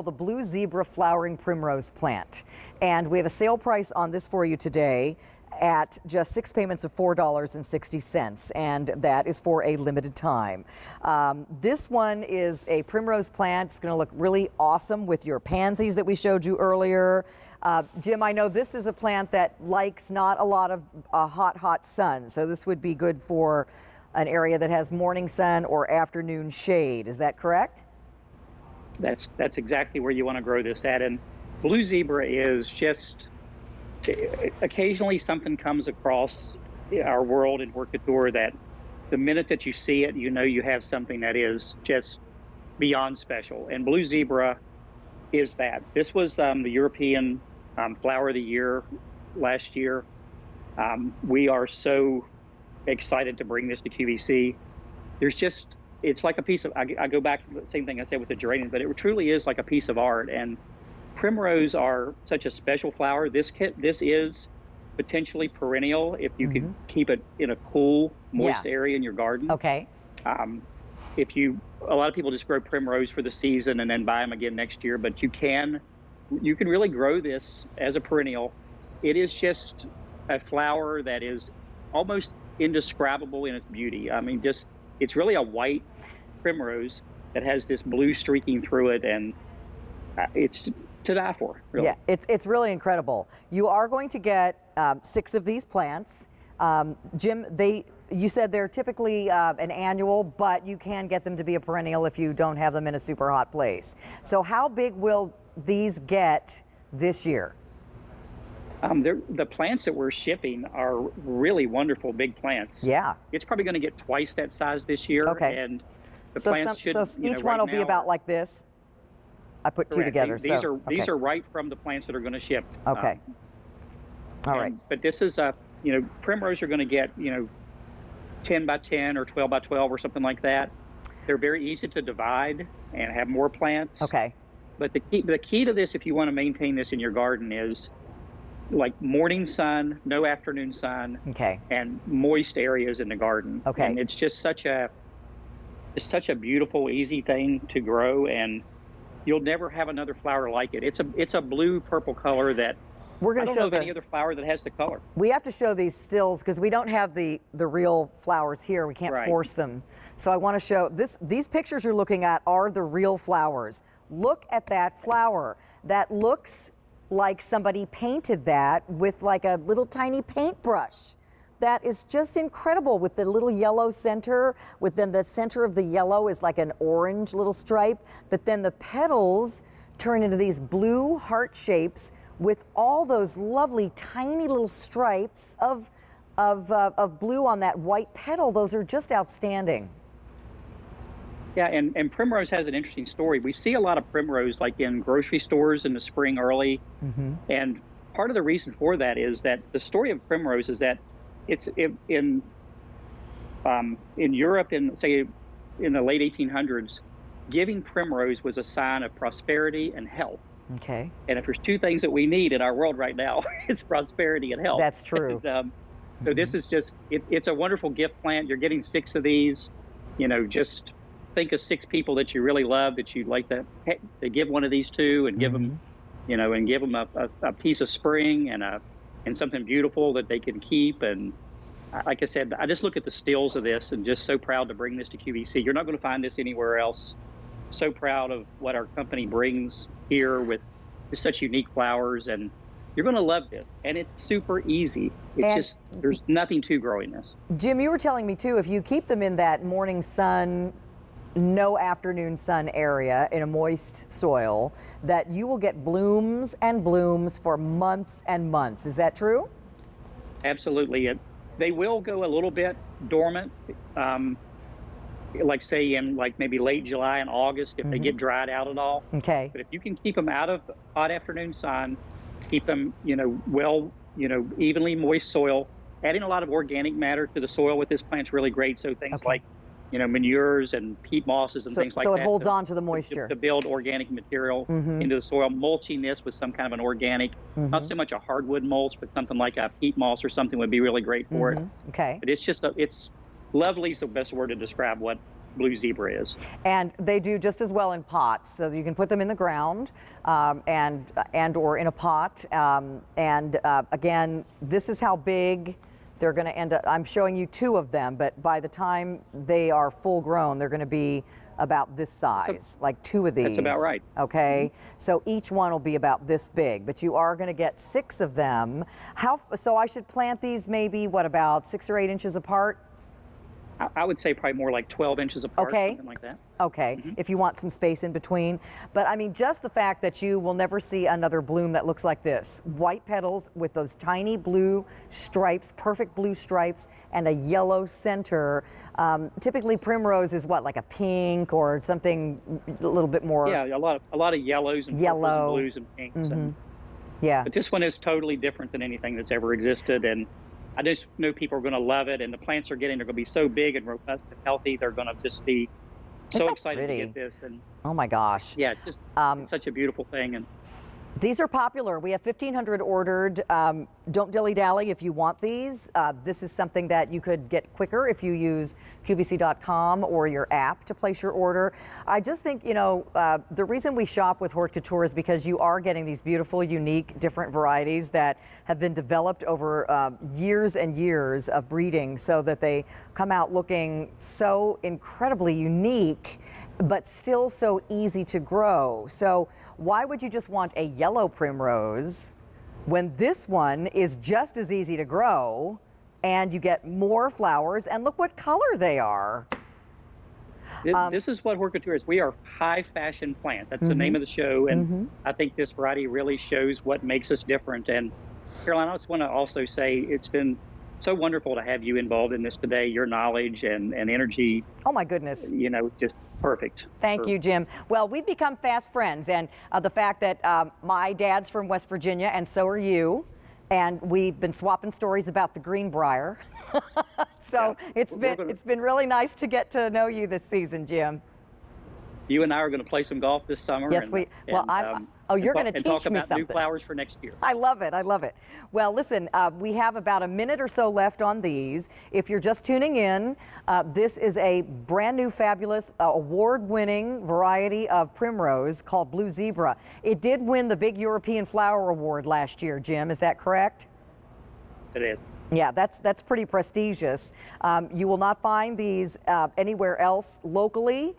called the Blue Zebra Flowering Primrose Plant. And we have a sale price on this for you today at just 6 payments of $4.60, and that is for a limited time. This one is a primrose plant. It's going to look really awesome with your pansies that we showed you earlier. Jim, I know this is a plant that likes not a lot of hot sun, so this would be good for an area that has morning sun or afternoon shade. Is that correct? That's exactly where you want to grow this at. And Blue Zebra is just, occasionally something comes across our world in Hort Couture that the minute that you see it, you know you have something that is just beyond special. And Blue Zebra is that. This was the European Flower of the Year last year. We are so excited to bring this to QVC. It's like a piece of, I go back to the same thing I said with the geranium, but it truly is like a piece of art. And primrose are such a special flower. This is potentially perennial if you could keep it in a cool, moist area in your garden. Okay. A lot of people just grow primrose for the season and then buy them again next year, but you can really grow this as a perennial. It is just a flower that is almost indescribable in its beauty. I mean, it's really a white primrose that has this blue streaking through it, and it's to die for, really. Yeah, it's really incredible. You are going to get 6 of these plants. Jim, you said they're typically an annual, but you can get them to be a perennial if you don't have them in a super hot place. So how big will these get this year? The plants that we're shipping are really wonderful big plants. Yeah. It's probably going to get twice that size this year. Okay. And the plants should, so each one will be about like this? I put correct. 2 together. These are right from the plants that are going to ship. Okay. All right. But this is primrose are going to get 10 by 10 or 12 by 12 or something like that. They're very easy to divide and have more plants. Okay. But the key to this, if you want to maintain this in your garden, is like morning sun, no afternoon sun, and moist areas in the garden. Okay. And it's just such a beautiful, easy thing to grow, and you'll never have another flower like it. It's a blue purple color that we're going to show of any other flower that has the color. We have to show these stills because we don't have the real flowers here. We can't force them. So I want to show these pictures you're looking at are the real flowers. Look at that flower. That looks like somebody painted that with like a little tiny paintbrush. That is just incredible, with the little yellow center, within the center of the yellow is like an orange little stripe, but then the petals turn into these blue heart shapes with all those lovely tiny little stripes of blue on that white petal. Those are just outstanding. Yeah, and primrose has an interesting story. We see a lot of primrose like in grocery stores in the spring early, and part of the reason for that is that the story of primrose is that it's in Europe, in the late 1800s, giving primrose was a sign of prosperity and health. Okay. And if there's 2 things that we need in our world right now, it's prosperity and health. That's true. And, so this is just, it's a wonderful gift plant. You're getting 6 of these. Just think of 6 people that you really love that you'd like to give one of these to, and give them, and give them a piece of spring and something beautiful that they can keep. And like I said, I just look at the stills of this and just so proud to bring this to QVC. You're not going to find this anywhere else. So proud of what our company brings here with such unique flowers, and you're going to love this. And it's super easy. There's nothing to growing this. Jim, you were telling me too, if you keep them in that morning sun, no afternoon sun area in a moist soil, that you will get blooms and blooms for months and months. Is that true? Absolutely. They will go a little bit dormant, like say in like maybe late July and August if they get dried out at all. Okay. But if you can keep them out of hot afternoon sun, keep them, evenly moist soil, adding a lot of organic matter to the soil with this plant's really great. So things like manures and peat mosses and things like that. So it holds on to the moisture. To build organic material into the soil, mulching this with some kind of an organic, not so much a hardwood mulch, but something like a peat moss or something would be really great for it. Okay. But it's lovely is the best word to describe what blue zebra is. And they do just as well in pots, so you can put them in the ground and or in a pot. Again, this is how big they're going to end up. I'm showing you 2 of them, but by the time they are full grown, they're going to be about this size, like 2 of these. That's about right. Okay, so each one will be about this big, but you are going to get 6 of them. So I should plant these maybe, what, about 6 or 8 inches apart? I would say probably more like 12 inches apart, okay. Something like that. Okay, if you want some space in between. But I mean, just the fact that you will never see another bloom that looks like this. White petals with those tiny blue stripes, perfect blue stripes, and a yellow center. Typically Primrose is what, like a pink or something a little bit more? Yeah, a lot of yellows and purples and blues and pinks. Yeah. But this one is totally different than anything that's ever existed, and I just know people are going to love it, and the plants they're getting are going to be so big and robust and healthy. They're going to just be so excited to get this. And oh my gosh. yeah, just it's such a beautiful thing. And these are popular. We have 1,500 ordered. Don't dilly-dally if you want these. This is something that you could get quicker if you use QVC.com or your app to place your order. I just think, you know, the reason we shop with Hort Couture is because you are getting these beautiful, unique, different varieties that have been developed over years and years of breeding so that they come out looking so incredibly unique, but still so easy to grow. So why would you just want a yellow primrose when this one is just as easy to grow and you get more flowers, and look what color they are. This is what Hort Couture is. We are high fashion plant. That's the name of the show, and I think this variety really shows what makes us different. And Caroline, I just want to also say it's been so wonderful to have you involved in this today. Your knowledge and energy. Oh my goodness. You know, just perfect. Thank you, Jim. Well, we've become fast friends, and the fact that my dad's from West Virginia, and so are you, and we've been swapping stories about the Greenbrier. So yeah, it's been really nice to get to know you this season, Jim. You and I are going to play some golf this summer. Yes, you're going to teach me talk about something. new flowers for next year. I love it. I love it. Well, listen, we have about a minute or so left on these. If you're just tuning in, this is a brand new, fabulous, award-winning variety of primrose called Blue Zebra. It did win the big European Flower Award last year, Jim. Is that correct? It is. Yeah, that's pretty prestigious. You will not find these anywhere else locally.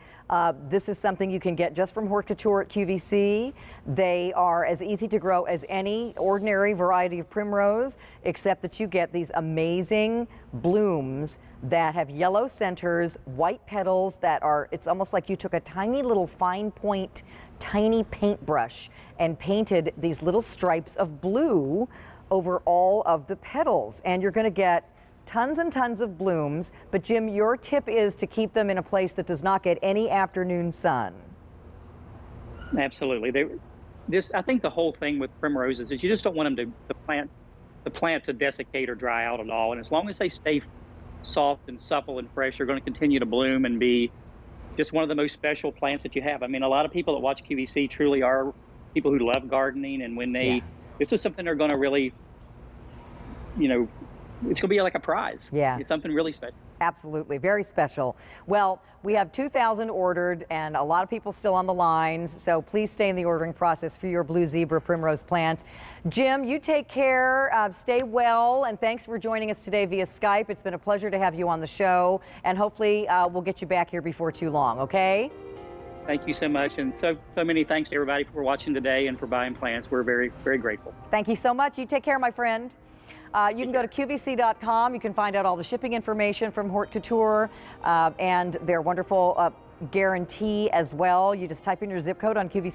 This is something you can get just from Hort Couture at QVC. They are as easy to grow as any ordinary variety of primrose, except that you get these amazing blooms that have yellow centers, white petals that are, it's almost like you took a tiny little fine point, tiny paintbrush and painted these little stripes of blue over all of the petals, and you're going to get tons and tons of blooms. But Jim, your tip is to keep them in a place that does not get any afternoon sun. Absolutely. I think the whole thing with primroses is you just don't want them the plant to desiccate or dry out at all. And as long as they stay soft and supple and fresh, they're going to continue to bloom and be just one of the most special plants that you have. I mean, a lot of people that watch QVC truly are people who love gardening, and when they this is something they're going to really, you know, it's going to be like a prize. Yeah. It's something really special. Absolutely. Very special. Well, we have 2,000 ordered and a lot of people still on the lines. So please stay in the ordering process for your Blue Zebra primrose plants. Jim, you take care. Stay well. And thanks for joining us today via Skype. It's been a pleasure to have you on the show. And hopefully we'll get you back here before too long. Okay? Thank you so much, and so many thanks to everybody for watching today and for buying plants. We're very, very grateful. Thank you so much. You take care, my friend. You can go to QVC.com. You can find out all the shipping information from Hort Couture and their wonderful guarantee as well. You just type in your zip code on QVC.